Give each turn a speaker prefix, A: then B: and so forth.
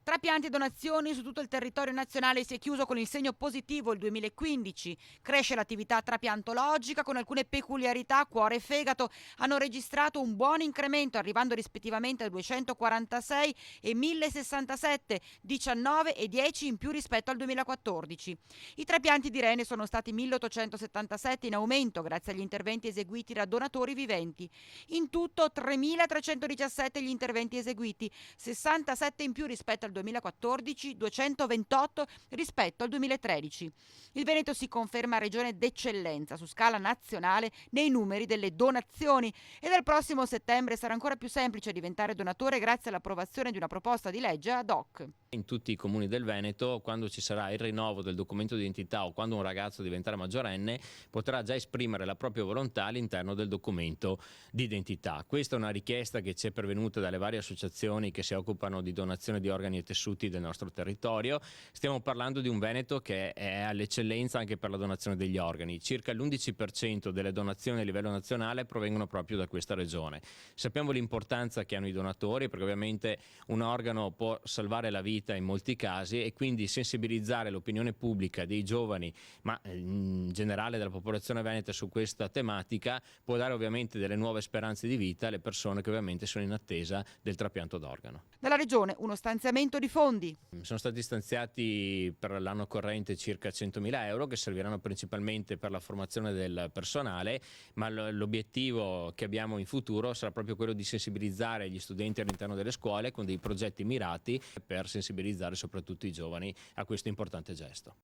A: Trapianti e donazioni su tutto il territorio nazionale si è chiuso con il segno positivo il 2015. Cresce l'attività trapiantologica con alcune peculiarità. Cuore e fegato hanno registrato un buon incremento, arrivando rispettivamente a 246 e 1067, 19 e 10 in più rispetto al 2014. I trapianti di rene sono stati 1877, in aumento grazie agli interventi eseguiti da donatori viventi. In tutto 3317 gli interventi eseguiti, 67 in più rispetto al 2014, 228 rispetto al 2013. Il Veneto si conferma regione d'eccellenza su scala nazionale nei numeri delle donazioni e dal prossimo settembre sarà ancora più semplice diventare donatore grazie all'approvazione di una proposta di legge ad hoc.
B: In tutti i comuni del Veneto, quando ci sarà il rinnovo del documento di identità o quando un ragazzo diventerà maggiorenne, potrà già esprimere la propria volontà all'interno del documento di identità. Questa è una richiesta che ci è pervenuta dalle varie associazioni che si occupano di donazione di organi e tessuti del nostro territorio. Stiamo parlando di un Veneto che è all'eccellenza anche per la donazione degli organi. Circa l'11% delle donazioni a livello nazionale provengono proprio da questa regione. Sappiamo l'importanza che hanno i donatori, perché ovviamente un organo può salvare la vita in molti casi, e quindi sensibilizzare l'opinione pubblica dei giovani, ma in generale della popolazione veneta su questa tematica, può dare ovviamente delle nuove speranze di vita alle persone che ovviamente sono in attesa del trapianto d'organo.
A: Dalla regione uno stanziamento di fondi.
B: Sono stati stanziati per l'anno corrente circa 100.000 euro che serviranno principalmente per la formazione del personale, ma l'obiettivo che abbiamo in futuro sarà proprio quello di sensibilizzare gli studenti all'interno delle scuole con dei progetti mirati per sensibilizzare soprattutto i giovani a questo importante gesto.